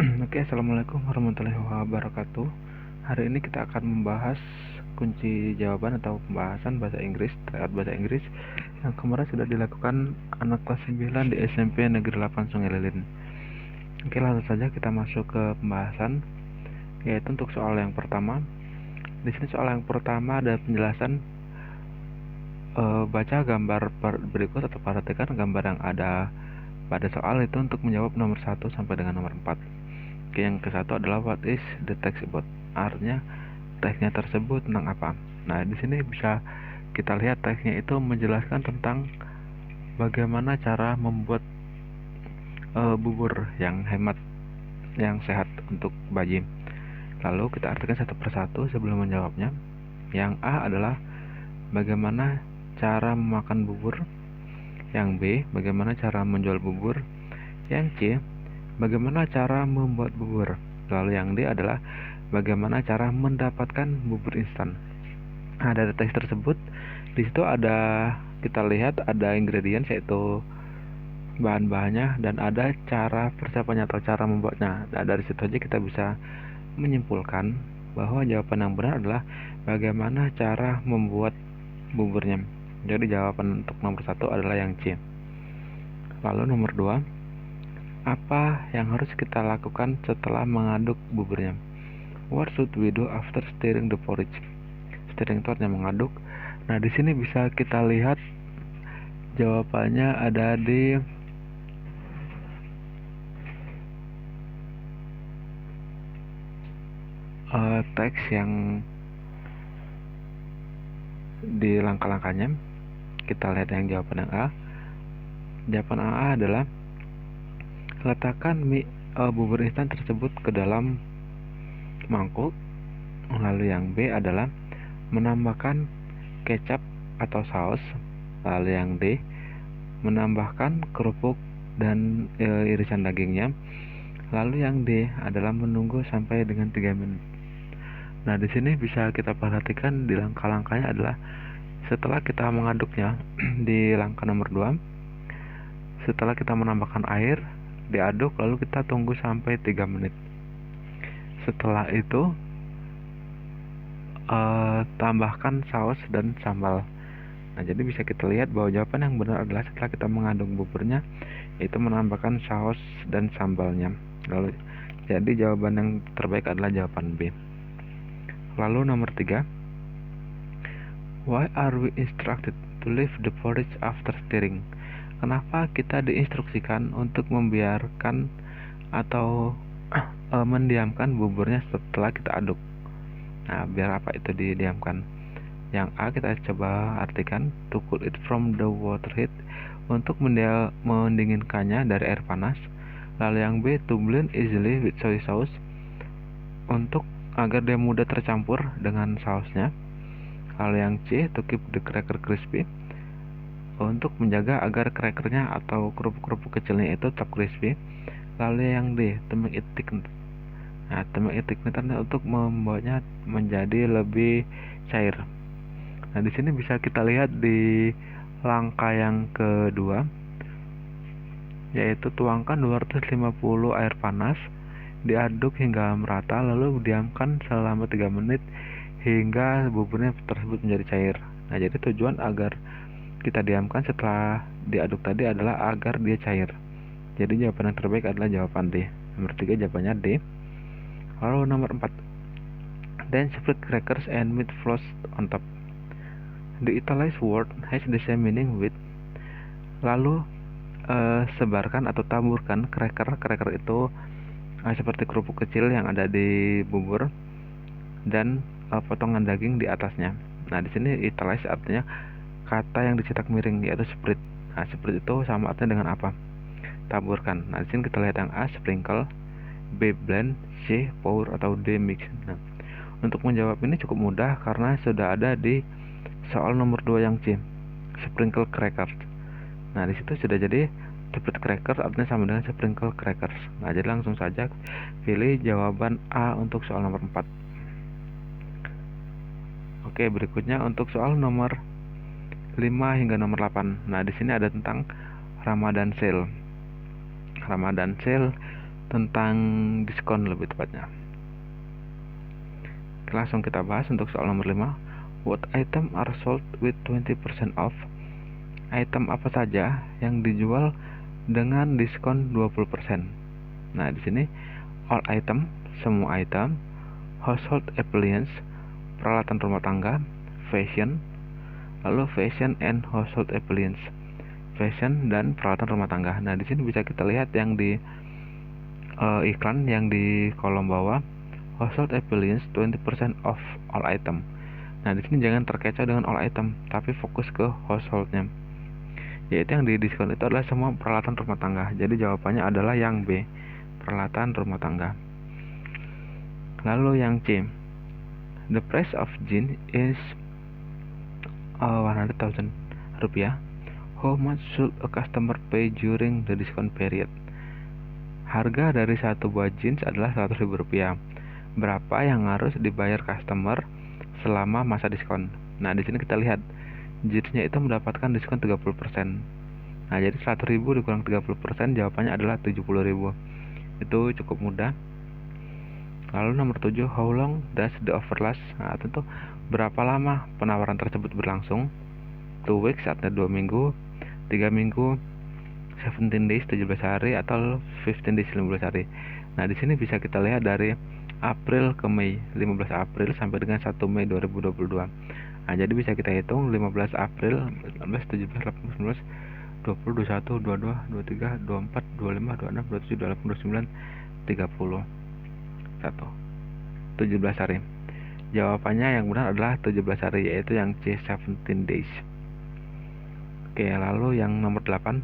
Oke, assalamualaikum warahmatullahi wabarakatuh. Hari ini kita akan membahas kunci jawaban atau pembahasan bahasa Inggris terkait bahasa Inggris yang kemarin sudah dilakukan anak kelas 9 di SMP Negeri 8 Sungai Lilin. Oke, langsung saja kita masuk ke pembahasan, yaitu untuk soal yang pertama. Di sini soal yang pertama ada penjelasan. Baca gambar berikut atau perhatikan gambar yang ada pada soal itu untuk menjawab nomor 1 sampai dengan nomor 4. Oke, yang ke satu adalah what is the text about? Artinya teksnya tersebut tentang apa? Nah, di sini bisa kita lihat teksnya itu menjelaskan tentang bagaimana cara membuat bubur yang hemat, yang sehat untuk bayi. Lalu kita artikan satu persatu sebelum menjawabnya. Yang A adalah bagaimana cara memakan bubur. Yang B, bagaimana cara menjual bubur. Yang C, bagaimana cara membuat bubur. Lalu yang D adalah bagaimana cara mendapatkan bubur instan. Nah, dari teks tersebut di situ ada, kita lihat ada ingredients, yaitu bahan-bahannya, dan ada cara persiapannya atau cara membuatnya. Nah, dari situ aja kita bisa menyimpulkan bahwa jawaban yang benar adalah bagaimana cara membuat buburnya. Jadi jawaban untuk nomor 1 adalah yang C. Lalu nomor 2, apa yang harus kita lakukan setelah mengaduk buburnya? What should we do after stirring the porridge? Stirring itu artinya mengaduk. Nah, di sini bisa kita lihat jawabannya ada di teks yang di langkah-langkahnya. Kita lihat yang jawaban yang A. Jawaban A adalah letakkan bubur instan tersebut ke dalam mangkuk. Lalu yang B adalah menambahkan kecap atau saus. Lalu yang D, menambahkan kerupuk dan irisan dagingnya. Lalu yang D adalah menunggu sampai dengan 3 menit. Nah, di sini bisa kita perhatikan di langkah-langkahnya adalah setelah kita mengaduknya di langkah nomor 2, setelah kita menambahkan air, diaduk, lalu kita tunggu sampai 3 menit. Setelah itu tambahkan saus dan sambal. Nah, jadi bisa kita lihat bahwa jawaban yang benar adalah setelah kita mengaduk buburnya, yaitu menambahkan saus dan sambalnya. Lalu jadi jawaban yang terbaik adalah jawaban B. Lalu nomor 3, why are we instructed to leave the porridge after stirring? Kenapa kita diinstruksikan untuk membiarkan atau mendiamkan buburnya setelah kita aduk? Nah, biar apa itu didiamkan? Yang A kita coba artikan, to cool it from the water heat, untuk mendinginkannya dari air panas. Lalu yang B, to blend easily with soy sauce, untuk agar dia mudah tercampur dengan sausnya. Lalu yang C, to keep the cracker crispy, untuk menjaga agar crackernya atau kerupuk-kerupuk kecilnya itu tetap crispy. Lalu yang D, to make it thick. Nah, to make it thick untuk membuatnya menjadi lebih cair. Nah, di sini bisa kita lihat di langkah yang kedua, yaitu tuangkan 250 air panas, diaduk hingga merata, lalu diamkan selama 3 menit hingga buburnya tersebut menjadi cair. Nah, jadi tujuan agar kita diamkan setelah diaduk tadi adalah agar dia cair. Jadi jawaban yang terbaik adalah jawaban D. Nomor 3 jawabannya D. Lalu nomor 4, then spread crackers and meat floss on top. The italicized word has the same meaning with. Lalu sebarkan atau taburkan cracker. Cracker itu seperti kerupuk kecil yang ada di bubur, dan potongan daging di atasnya. Nah, di sini italicized artinya kata yang dicetak miring, yaitu spread. Nah, spread itu sama artinya dengan apa? Taburkan. Nah, di sini kita lihat yang A, sprinkle, B, blend, C, pour, atau D, mix. Nah, untuk menjawab ini cukup mudah karena sudah ada di soal nomor 2 yang C, sprinkle crackers. Nah, di situ sudah jadi spread crackers artinya sama dengan sprinkle crackers. Nah, jadi langsung saja pilih jawaban A untuk soal nomor 4. Oke, berikutnya untuk soal nomor 5 hingga nomor 8. Nah, di sini ada tentang Ramadan sale. Ramadan sale tentang diskon lebih tepatnya. Langsung kita bahas untuk soal nomor 5. What item are sold with 20% off? Item apa saja yang dijual dengan diskon 20%? Nah, di sini all item, semua item, household appliance, peralatan rumah tangga, fashion, lalu fashion and household appliance, fashion dan peralatan rumah tangga. Nah, di sini bisa kita lihat yang di iklan yang di kolom bawah, household appliance 20% off all item. Nah, di sini jangan terkecoh dengan all item, tapi fokus ke householdnya. Yaitu yang di diskon itu adalah semua peralatan rumah tangga. Jadi jawabannya adalah yang B, peralatan rumah tangga. Lalu yang C, the price of gin is 100,000 rupiah. How much should a customer pay during the discount period? Harga dari satu buah jeans adalah 100.000 rupiah. Berapa yang harus dibayar customer selama masa diskon? Nah, di sini kita lihat jeansnya itu mendapatkan diskon 30%. Nah, jadi 100.000 dikurang 30%, jawabannya adalah 70.000. Itu cukup mudah. Lalu nomor 7, how long does the offer last? Nah, tentu berapa lama penawaran tersebut berlangsung? 2 weeks artinya 2 minggu, 3 minggu, 17 days 17 hari, atau 15 days 15 hari. Nah, di sini bisa kita lihat dari April ke Mei, 15 April sampai dengan 1 Mei 2022. Nah, jadi bisa kita hitung 15 April, 16, 17, 18, 19, 20, 21, 22, 23, 24, 25, 26, 27, 28, 29, 30. 17 hari. Jawabannya yang benar adalah 17 hari, yaitu yang C, 17 days. Oke, lalu yang nomor 8,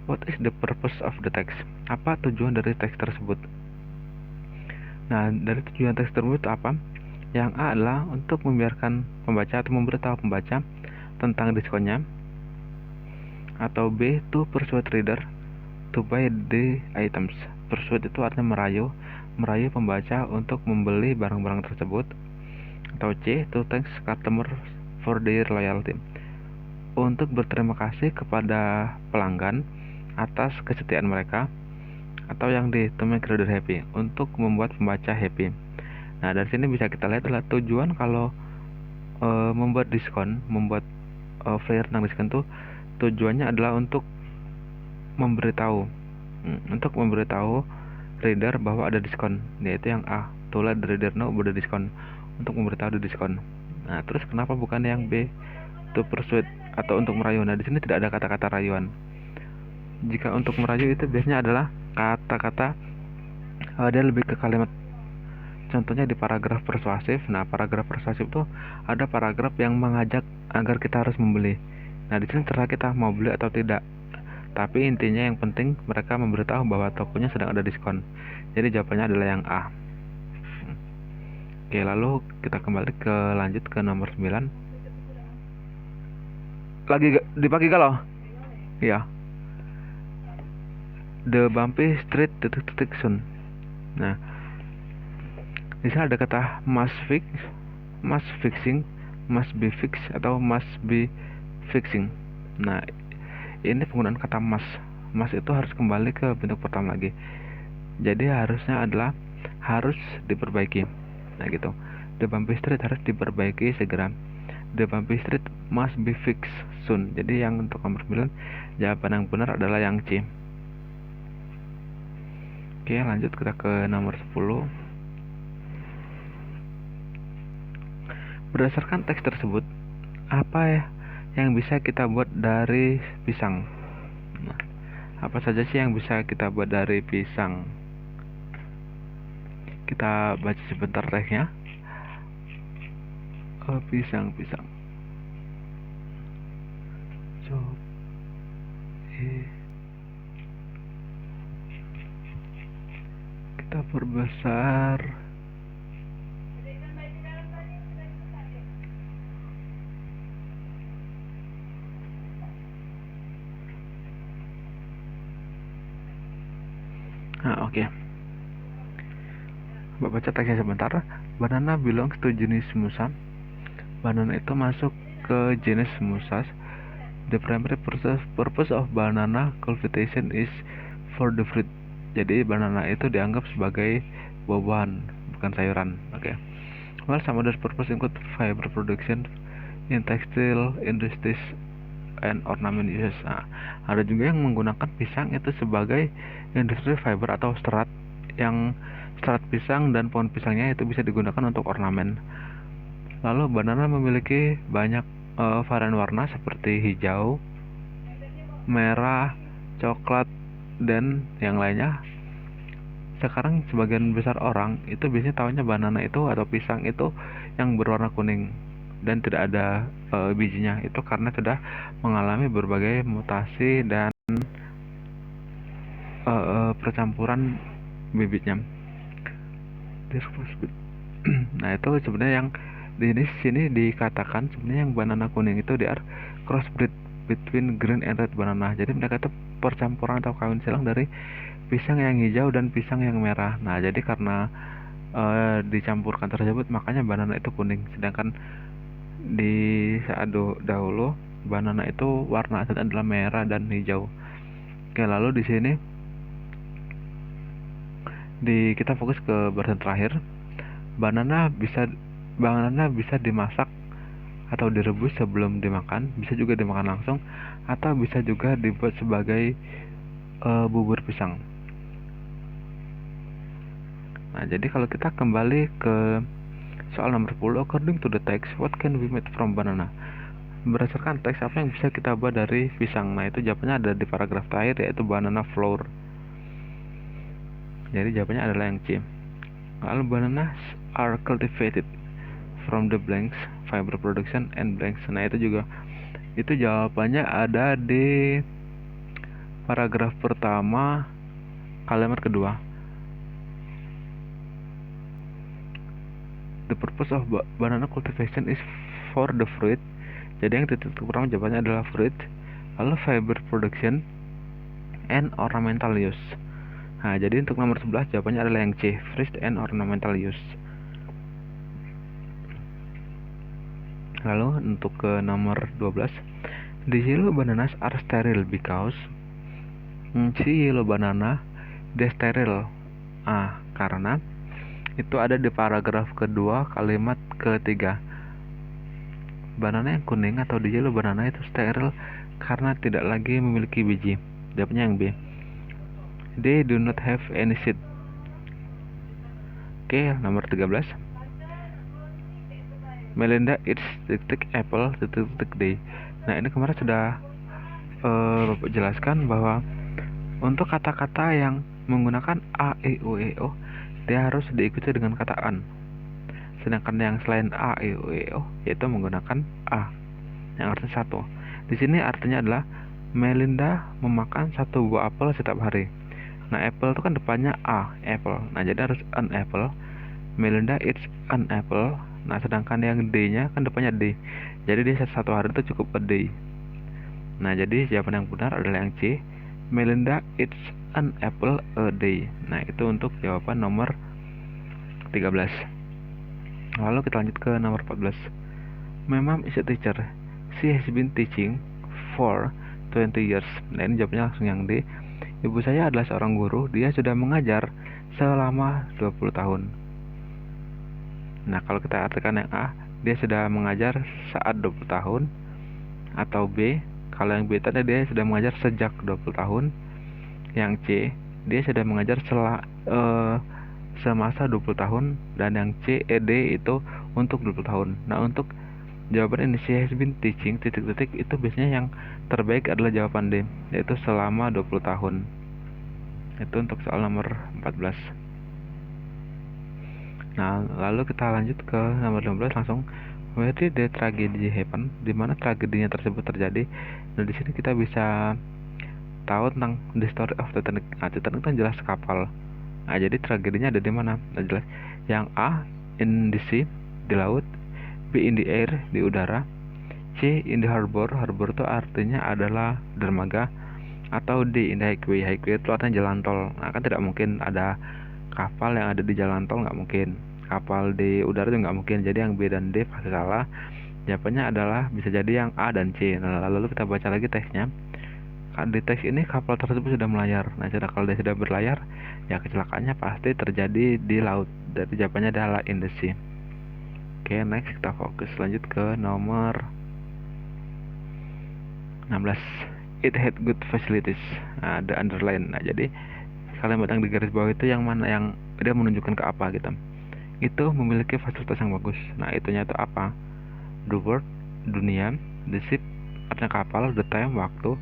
what is the purpose of the text? Apa tujuan dari teks tersebut? Nah, dari tujuan teks tersebut apa? Yang A adalah untuk membiarkan pembaca atau memberitahu pembaca tentang diskonnya. Atau B, to persuade reader to buy the items. Persuade itu artinya merayu pembaca untuk membeli barang-barang tersebut. Atau C, to thank customer for their loyalty, untuk berterima kasih kepada pelanggan atas kesetiaan mereka. Atau yang D, to make reader happy, untuk membuat pembaca happy. Nah, dari sini bisa kita lihat adalah tujuan kalau membuat diskon, membuat flyer tentang diskon tuh tujuannya adalah untuk memberitahu reader bahwa ada diskon, yaitu yang A, to let the reader know about the diskon, untuk memberitahu ada diskon. Nah, terus kenapa bukan yang B, to persuade atau untuk merayu? Nah, di sini tidak ada kata-kata rayuan. Jika untuk merayu itu biasanya adalah kata-kata dia lebih ke kalimat. Contohnya di paragraf persuasif. Nah, paragraf persuasif itu ada paragraf yang mengajak agar kita harus membeli. Nah, di sini terserah kita mau beli atau tidak. Tapi intinya yang penting mereka memberitahu bahwa tokonya sedang ada diskon. Jadi jawabannya adalah yang A. Oke, lalu kita kembali lanjut ke nomor 9. Lagi dipagi galau? Iya. The bumpy street soon. Nah, di sini ada kata must fix, must fixing, must be fixed, atau must be fixing. Nah, ini penggunaan kata must. Must itu harus kembali ke bentuk pertama lagi. Jadi harusnya adalah harus diperbaiki. Nah, gitu. The bumpy street harus diperbaiki segera. The bumpy street must be fixed soon. Jadi yang untuk nomor 9, jawaban yang benar adalah yang C. Oke, lanjut kita ke nomor 10. Berdasarkan teks tersebut, apa yang bisa kita buat dari pisang? Nah, apa saja sih yang bisa kita buat dari pisang? Kita baca sebentar teksnya. Pisang. Kita perbesar. Nah, oke. Bapak baca teksnya sebentar. Banana belongs to genus Musa. Banana itu masuk ke jenis Musas. The primary purpose of banana cultivation is for the fruit. Jadi banana itu dianggap sebagai buah-buahan, bukan sayuran. Oke. Well, some other purpose include fiber production in textile industries and ornament uses. Nah, ada juga yang menggunakan pisang itu sebagai industri fiber atau serat, yang serat pisang dan pohon pisangnya itu bisa digunakan untuk ornamen. Lalu banana memiliki banyak varian warna seperti hijau, merah, coklat, dan yang lainnya. Sekarang sebagian besar orang itu biasanya tahunya banana itu atau pisang itu yang berwarna kuning dan tidak ada bijinya, itu karena sudah mengalami berbagai mutasi dan percampuran bibitnya. Nah, itu sebenarnya yang di sini dikatakan sebenarnya yang banana kuning itu dia crossbreed between green and red banana. Jadi mereka itu percampuran atau kawin silang dari pisang yang hijau dan pisang yang merah. Nah, jadi karena dicampurkan tersebut makanya banana itu kuning. Sedangkan di saat dahulu banana itu warna asalnya adalah merah dan hijau. Oke, lalu di sini kita fokus ke bahasan terakhir. Banana bisa dimasak atau direbus sebelum dimakan, bisa juga dimakan langsung, atau bisa juga dibuat sebagai bubur pisang. Nah, jadi kalau kita kembali ke soal nomor 10, according to the text, what can we make from banana? Berdasarkan teks, apa yang bisa kita buat dari pisang? Nah, itu jawabannya ada di paragraf terakhir, yaitu banana flour. Jadi jawabannya adalah yang C. Lalu bananas are cultivated from the blanks, fiber production and blanks. Nah, itu jawabannya ada di paragraf pertama kalimat kedua. The purpose of banana cultivation is for the fruit. Jadi yang titik pertama jawabannya adalah fruit. Lalu fiber production and ornamental use. Nah, jadi untuk nomor 11 jawabannya adalah yang C, fruit and ornamental use. Lalu untuk ke nomor 12, the yellow bananas are sterile because si yellow banana dia steril. Karena itu ada di paragraf kedua kalimat ketiga. Banana yang kuning atau di yellow banana itu steril karena tidak lagi memiliki biji. Jawabannya yang B. They do not have any seed. Oke, nomor 13. Melinda eats apple day. Nah, ini kemarin sudah Bapak jelaskan bahwa untuk kata-kata yang menggunakan a, e, u, e, o, dia harus diikuti dengan kata an. Sedangkan yang selain a, e, u, e, o yaitu menggunakan a, yang artinya satu. Di sini artinya adalah Melinda memakan satu buah apel setiap hari. Nah, apple itu kan depannya a, apple. Nah, jadi harus an apple. Melinda eats an apple. Nah, sedangkan yang D-nya kan depannya D. Jadi dia satu hari itu cukup a day. Nah, jadi jawaban yang benar adalah yang C. Melinda eats an apple a day. Nah, itu untuk jawaban nomor 13. Lalu kita lanjut ke nomor 14. My mom is a teacher. She has been teaching for 20 years. Nah, ini jawabannya langsung yang D. Ibu saya adalah seorang guru. Dia sudah mengajar selama 20 tahun. Nah, kalau kita artikan yang A, dia sudah mengajar saat 20 tahun. Atau B, kalau yang B tadi dia sudah mengajar sejak 20 tahun. Yang C, dia sudah mengajar semasa 20 tahun. Dan yang C, D itu untuk 20 tahun. Nah, untuk jawaban ini, she has been teaching, titik-titik, itu biasanya yang terbaik adalah jawaban D, yaitu selama 20 tahun. Itu untuk soal nomor 14. Nah, lalu kita lanjut ke nomor 15 langsung. Where did the tragedy happen? Di mana tragedinya tersebut terjadi? Nah, di sini kita bisa tahu tentang the story of Titanic. Nah, Titanic kan jelas kapal. Nah, jadi tragedinya ada di mana? Nah, jelas. Yang A, in the sea, di laut. B, in the air, di udara. C, in the harbor. Harbor itu artinya adalah dermaga. Atau D, in the highway. Highway itu artinya jalan tol. Nah, kan tidak mungkin ada kapal yang ada di jalan tol, nggak mungkin. Kapal di udara juga nggak mungkin. Jadi yang B dan D pasti salah. Jawabannya adalah bisa jadi yang A dan C. Nah, lalu kita baca lagi teksnya. di teks ini kapal tersebut sudah melayar. Nah, kalau dia sudah berlayar, ya kecelakaannya pasti terjadi di laut. Jadi jawabannya adalah in the sea. Oke, next kita fokus lanjut ke nomor 16. It had good facilities. Nah, ada underline. Nah, jadi kalimat yang di garis bawah itu yang mana yang dia menunjukkan ke apa gitu. Itu memiliki fasilitas yang bagus. Nah, itunya itu apa? The world, dunia, the ship, artinya kapal, the time, waktu,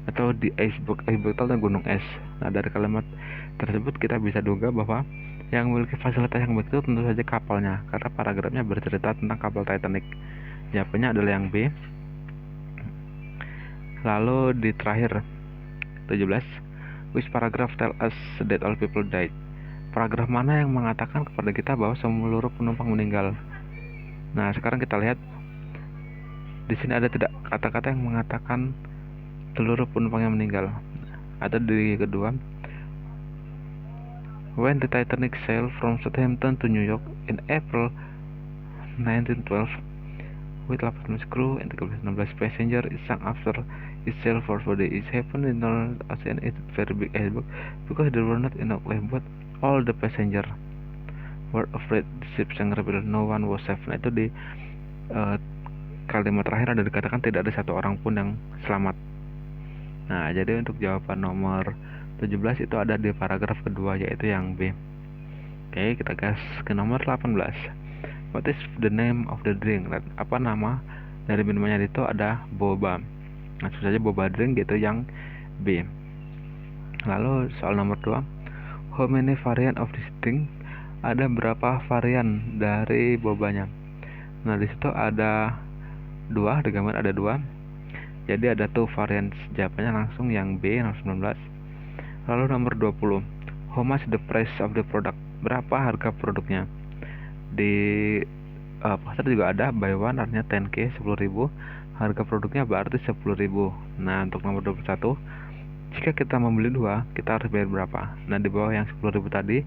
atau di iceberg itu gunung es. Nah, dari kalimat tersebut kita bisa duga bahwa yang memiliki fasilitas yang baik itu tentu saja kapalnya, karena paragrafnya bercerita tentang kapal Titanic. Jawabannya adalah yang B. Lalu di terakhir 17, which paragraph tell us that all people died? Paragraf mana yang mengatakan kepada kita bahwa seluruh penumpang meninggal? Nah, sekarang kita lihat di sini ada tidak kata-kata yang mengatakan seluruh penumpang yang meninggal. Atau di kedua, when the Titanic sailed from Southampton to New York in April 1912 with 18 crew and 16 passengers, it sank after it sailed for 4 days. It happened in the North Ocean. It's very big iceberg because there were not enough life, but all the passengers were afraid the ship sank rapidly. No one was safe. Nah, itu di kalimat terakhir ada dikatakan tidak ada satu orang pun yang selamat. Nah, jadi untuk jawaban nomor 17 itu ada di paragraf kedua, yaitu yang B. Oke, kita gas ke nomor 18. What is the name of the drink? Apa nama dari minumannya? Itu ada boba. Nah, saja boba drink gitu yang B. Lalu soal nomor 2, how many variant of this drink? Ada berapa varian dari bobanya? Nah, di situ ada 2, di gambar ada 2. Jadi ada 2 variants. Jawabannya langsung yang B, nomor 19. Lalu nomor 20, how much the price of the product? Berapa harga produknya? Di poster juga ada buy one, artinya 10k 10.000, harga produknya berarti 10.000. Nah, untuk nomor 21, jika kita membeli 2, kita harus bayar berapa? Nah, di bawah yang 10.000 tadi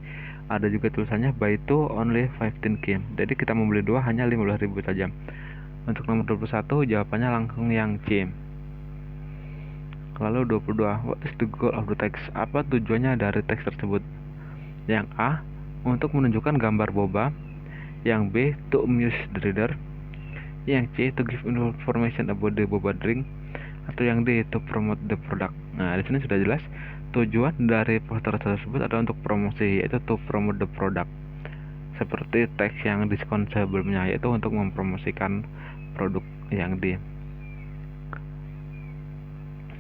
ada juga tulisannya buy 2 only 15k. Jadi kita membeli 2 hanya 15.000 saja. Untuk nomor 21 jawabannya langsung yang C. Lalu 22, what is the goal of the text? Apa tujuannya dari teks tersebut? Yang A, untuk menunjukkan gambar boba. Yang B, to amuse the reader. Yang C, to give information about the boba drink. Atau yang D, to promote the product. Nah, di sini sudah jelas tujuan dari poster tersebut adalah untuk promosi, yaitu to promote the product. Seperti teks yang diskon sebelumnya, yaitu untuk mempromosikan produk yang D.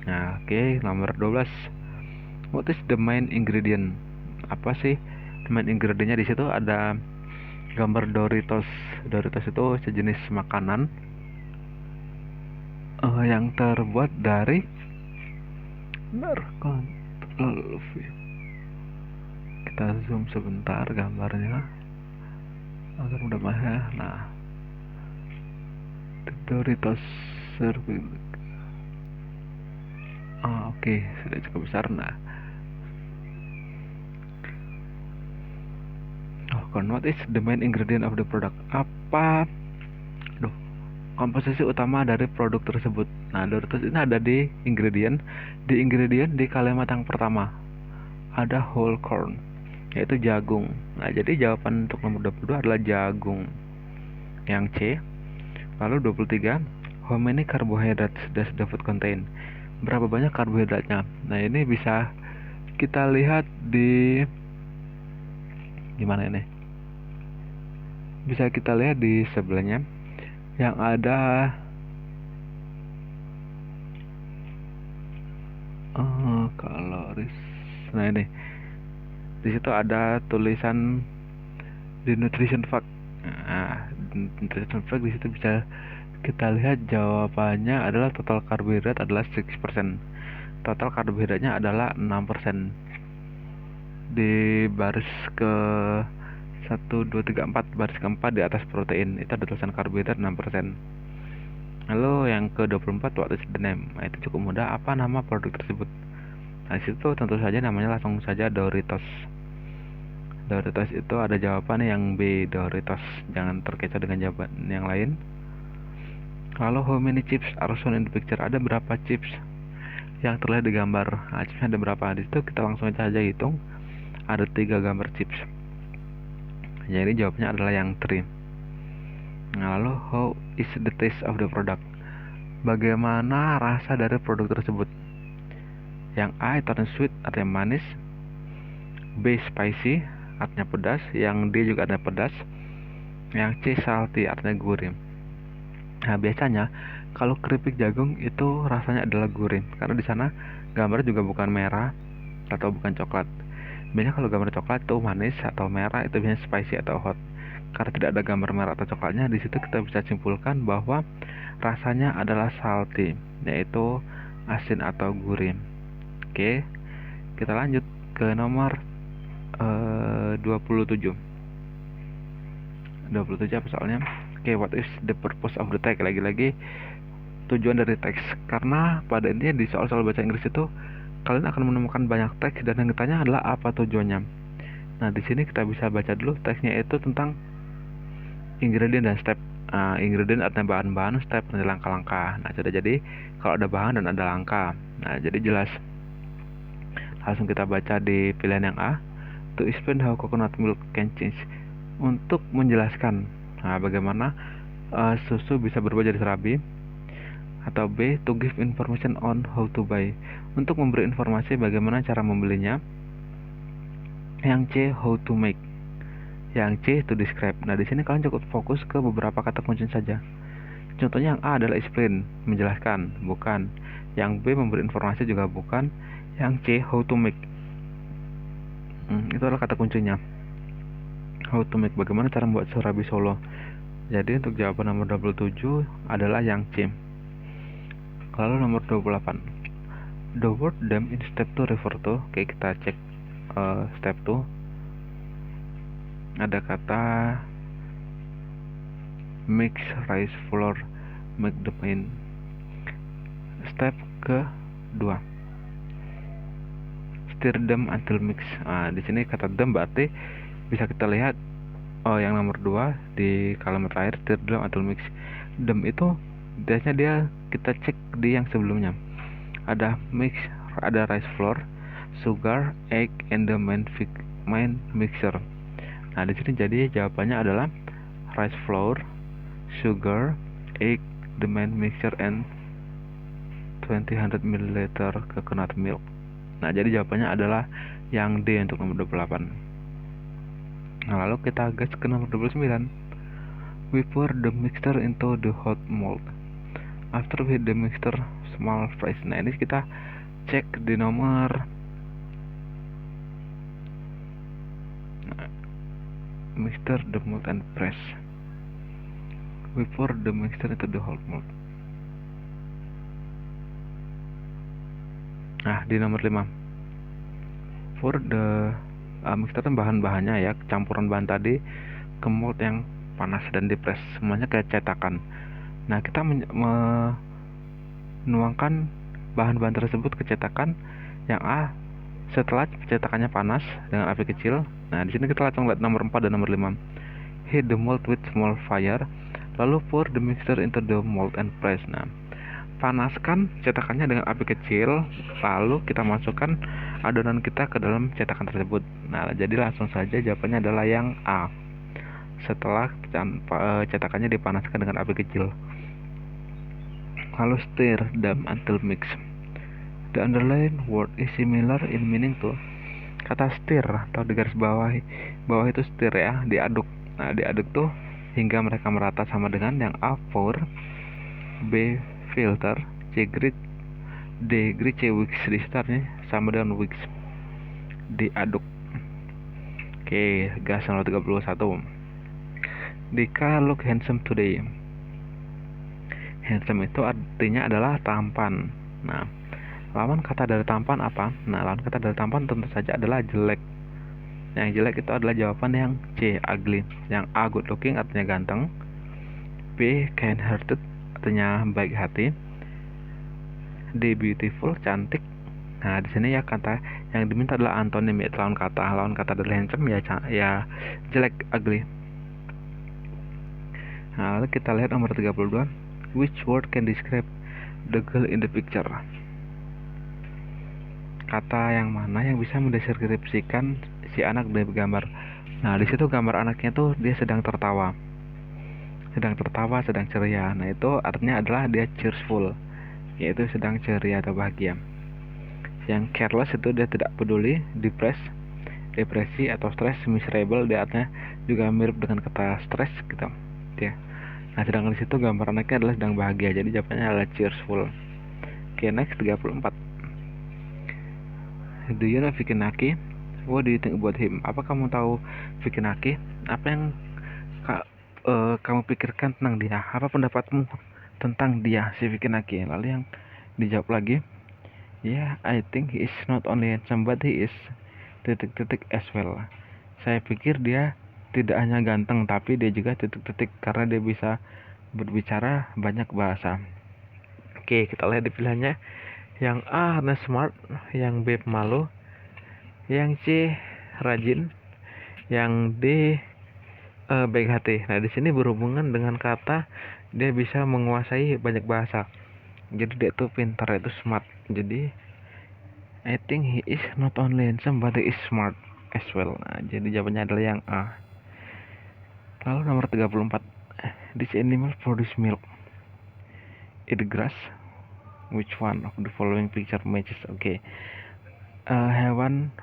Nah, oke, nomor 12. What is the main ingredient? Apa sih main ingredientnya? Di situ ada gambar Doritos. Doritos itu sejenis makanan yang terbuat dari kita zoom sebentar gambarnya agar mudah ya. Nah, Doritos oke, sudah cukup besar. Nah, what is the main ingredient of the product? Apa komposisi utama dari produk tersebut? Nah, Doritos ini ada di ingredient. Di kalimat yang pertama ada whole corn, yaitu jagung. Nah, jadi jawaban untuk nomor 22 adalah jagung, yang C. Lalu 23, how many carbohydrates does the food contain? Berapa banyak karbohidratnya? Nah, ini bisa kita lihat di gimana ini? Bisa kita lihat di sebelahnya yang ada kaloris. Nah, ini di situ ada tulisan di nutrition fact. Nah, nutrition fact di situ bisa kita lihat jawabannya adalah total karbohidrat adalah 6%. Total karbohidratnya adalah 6%. Di baris ke 1, 2, 3, 4, baris keempat di atas protein itu ada tulisan karbohidrat 6%. Lalu yang ke 24, what is the name? Nah, itu cukup mudah. Apa nama produk tersebut? Nah, disitu tentu saja namanya langsung saja Doritos. Doritos itu ada jawaban yang B, Doritos. Jangan terkecoh dengan jawaban yang lain. Lalu how many chips are shown in the picture? Ada berapa chips yang terlihat di gambar. Nah, chipsnya ada berapa? Di situ kita langsung saja hitung. Ada 3 gambar chips. Jadi jawabannya adalah yang 3. Nah, lalu how is the taste of the product? Bagaimana rasa dari produk tersebut? Yang A itu artinya sweet, artinya manis. B spicy, artinya pedas. Yang D juga ada pedas. Yang C salty, artinya gurih. Nah, biasanya kalau keripik jagung itu rasanya adalah gurih, karena di sana gambar juga bukan merah atau bukan coklat. Biasanya kalau gambar coklat itu manis, atau merah itu biasanya spicy atau hot. Karena tidak ada gambar merah atau coklatnya, di situ kita bisa simpulkan bahwa rasanya adalah salty, yaitu asin atau gurih. Oke, kita lanjut ke nomor 27. 27 apa soalnya? Oke, what is the purpose of the text? Lagi-lagi tujuan dari teks, karena pada intinya di soal-soal bahasa Inggris itu kalian akan menemukan banyak teks dan yang ditanya adalah apa tujuannya. Nah, di sini kita bisa baca dulu teksnya itu tentang ingredient dan step. Ingredient artinya bahan-bahan, step artinya langkah-langkah. Nah, sudah jadi kalau ada bahan dan ada langkah. Nah, jadi jelas. Langsung kita baca di pilihan yang A. To explain how coconut milk can change. Untuk menjelaskan bagaimana susu bisa berubah jadi serabi. Atau B. To give information on how to buy. Untuk memberi informasi bagaimana cara membelinya. Yang C. How to make. Yang C. To describe. Nah, di sini kalian cukup fokus ke beberapa kata kunci saja. Contohnya yang A adalah explain, menjelaskan, bukan. Yang B memberi informasi juga bukan. Yang C how to make. Itu adalah kata kuncinya. How to make, bagaimana cara membuat serabi Solo. Jadi untuk jawaban nomor 27 adalah yang C. Lalu nomor 28. The word them in step 2 refer to. Oke, kita cek step 2. Ada kata mix rice flour, make the pain. Step ke-2. Stir them until mix. Di sini kata them berarti bisa kita lihat yang nomor 2 di kalimat terakhir, stir them until mix. Them itu biasanya dia kita cek di yang sebelumnya. Ada mix, ada rice flour, sugar, egg, and the main mixer. Nah, di sini jadi jawabannya adalah rice flour, sugar, egg, the main mixer, and 200 ml coconut milk. Nah, jadi jawabannya adalah yang D untuk nomor 28. Nah, lalu kita gas ke nomor 29. We pour the mixture into the hot mold. After we the mixture small fries. Nah, ini kita cek di nomor mixture the mold and press. We pour the mixture into the hot mold. Nah, di nomor 5. For the mixture bahan-bahannya ya, campuran bahan tadi ke mold yang panas dan dipres, semuanya kayak cetakan. Nah, kita menuangkan bahan-bahan tersebut ke cetakan yang A setelah cetakannya panas dengan api kecil. Nah, di sini kita langsung lihat nomor 4 dan nomor 5. Heat the mold with small fire, lalu pour the mixture into the mold and press. Nah, panaskan cetakannya dengan api kecil, lalu kita masukkan adonan kita ke dalam cetakan tersebut. Nah, jadi langsung saja jawabannya adalah yang A. Setelah cetakannya dipanaskan dengan api kecil. Lalu stir them until mix. The underlined word is similar in meaning to. Kata stir atau di garis bawah itu stir ya, diaduk. Nah, diaduk tuh hingga mereka merata sama dengan yang A pour, B filter, C grit, D grit, C whisk. Di startnya sama dengan whisk, diaduk. Oke, gas nomor 31. Dika look handsome today. Handsome itu artinya adalah tampan. Nah, lawan kata dari tampan apa? Nah, lawan kata dari tampan tentu saja adalah jelek. Yang jelek itu adalah jawaban yang C, ugly. Yang A, good looking artinya ganteng. B, kind hearted artinya baik hati. D, beautiful, cantik. Nah, di sini ya kata yang diminta adalah antonim, yaitu lawan kata. Lawan kata dari handsome ya jelek, ugly. Nah, lalu kita lihat nomor 32. Which word can describe the girl in the picture? kata yang mana yang bisa mendeskripsikan si anak dari gambar. Nah, di situ gambar anaknya tuh dia sedang tertawa, sedang ceria. Nah, itu artinya adalah dia cheerful, yaitu sedang ceria atau bahagia. Yang careless itu dia tidak peduli, depresi atau stres, miserable dia artinya juga mirip dengan kata stres gitu ya. Nah, sedangkan di situ gambar anaknya adalah sedang bahagia, jadi jawabannya adalah cheerful. Oke, next 34. Do you know Vicky Naki? What do you think about him? Apa kamu tahu Vicky Naki? Apa yang kamu pikirkan tentang dia? Apa pendapatmu tentang dia, si Vicky Naki? Lalu yang dijawab lagi, yeah, I think he is not only handsome but he is ... as well. Saya pikir dia tidak hanya ganteng tapi dia juga ... karena dia bisa berbicara banyak bahasa. Oke, kita lihat di pilihannya. Yang A karena smart, yang B pemalu, yang C rajin, yang D baik hati. Nah, di sini berhubungan dengan kata dia bisa menguasai banyak bahasa. Jadi dia tuh pintar, itu smart. Jadi I think he is not only handsome but he is smart as well. Nah, jadi jawabannya adalah yang A. Lalu nomor 34. This animal produce milk. Eat grass. Which one of the following picture matches? Oke. Hewan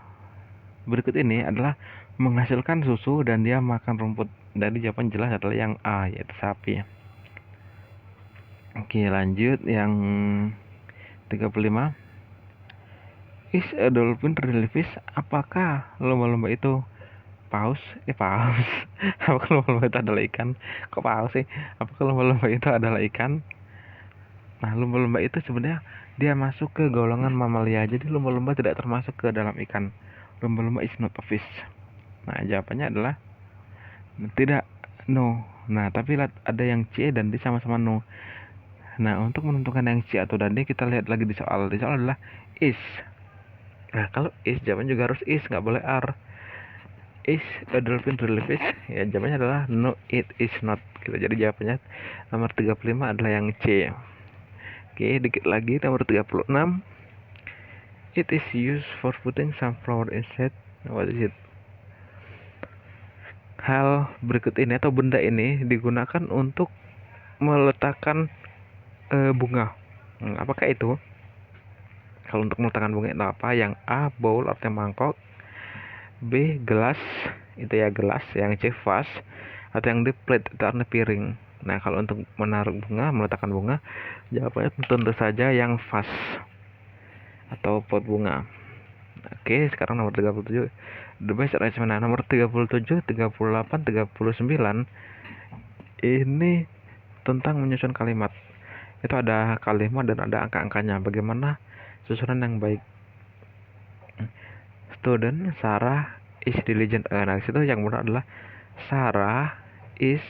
berikut ini adalah menghasilkan susu dan dia makan rumput. Dari jawaban jelas adalah yang A, yaitu sapi. Oke, lanjut yang 35. Is a dolphin really fish? Apakah lumba-lumba itu paus? Paus. Apakah lumba-lumba itu adalah ikan? Kok paus sih? Apakah lumba-lumba itu adalah ikan? Nah, lumba-lumba itu sebenarnya dia masuk ke golongan mamalia. Jadi lumba-lumba tidak termasuk ke dalam ikan. Lumba-lumba is not a fish. Nah, jawabannya adalah tidak, no. Nah, tapi ada yang C dan D sama-sama no. Nah, untuk menentukan yang C atau dan D kita lihat lagi di soal. Di soal adalah is. Nah, kalau is jawabannya juga harus is, nggak boleh R. Is a dolphin really fish? Ya, jawabannya adalah no, it is not. Gitu. Jadi jawabannya nomor 35 adalah yang C. Oke, dikit lagi nomor 36. It is used for putting some flower inside. What is it? Hal berikut ini atau benda ini digunakan untuk meletakkan bunga. Apakah itu? Kalau untuk meletakkan bunga itu apa? Yang A, bowl artinya mangkok, B, gelas, itu ya gelas, yang C, vase, atau yang D, plate, itu artinya piring. Nah, kalau untuk menaruh bunga, meletakkan bunga, jawabannya tentu saja yang vase atau pot bunga. Oke, sekarang nomor 37. The best arrangement. Nah, nomor 37, 38, 39 ini tentang menyusun kalimat. Itu ada kalimat dan ada angka-angkanya. Bagaimana susunan yang baik? Student Sarah is diligent. Nah, situ yang benar adalah Sarah is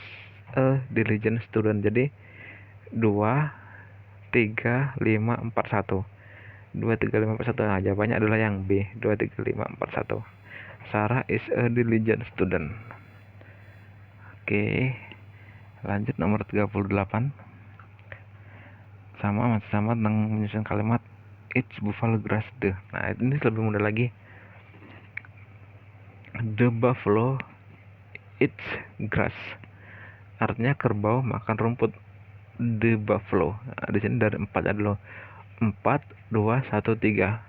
a diligent student. Jadi 2 3 5 4 1. 2 3 5 4 1. Nah, jawabannya adalah yang B. 2 3 5 4 1. Sarah is a diligent student. Oke. Lanjut nomor 38. Masih sama tentang menyusun kalimat. It's buffalo grass the. Nah, ini lebih mudah lagi. The buffalo eats grass. Artinya kerbau makan rumput. The buffalo. Nah, di sini dari 4 adalah 4 2 1 3.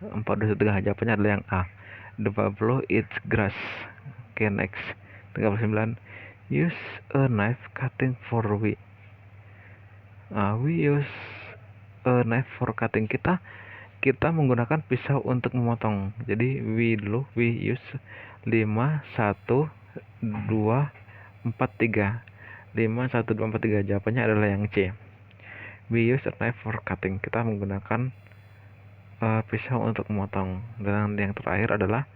4 2 1 3. Jawabannya adalah yang A. The buffalo eats grass. Oke, next. 39. Use a knife cutting for we. We use a knife for cutting. Kita menggunakan pisau untuk memotong. Jadi we dulu, we use 5 1 2 4 3. 5 1 2 4 3. Jawabannya adalah yang C. We use a knife for cutting. Kita menggunakan pisau untuk memotong. Dan yang terakhir adalah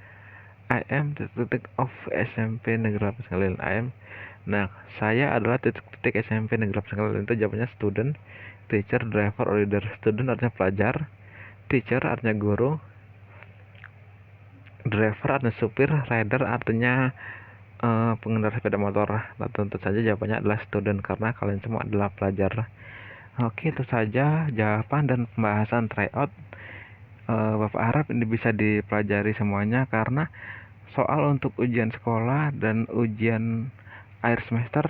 I am titik of SMP Negeri 8 Senggalil. Nah, saya adalah titik SMP Negeri 8 Senggalil. Itu jawabannya student, teacher, driver, or leader. Student artinya pelajar, teacher artinya guru, driver artinya supir, rider artinya pengendara sepeda motor. Nah, tentu saja jawabannya adalah student karena kalian semua adalah pelajar. Oke, itu saja jawaban dan pembahasan tryout Bapak harap ini bisa dipelajari semuanya, karena soal untuk ujian sekolah dan ujian akhir semester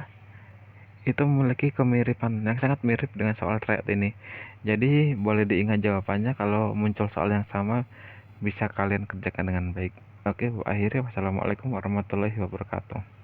itu memiliki kemiripan yang sangat mirip dengan soal tryout ini. Jadi boleh diingat jawabannya, kalau muncul soal yang sama bisa kalian kerjakan dengan baik. Oke, akhirnya wassalamualaikum warahmatullahi wabarakatuh.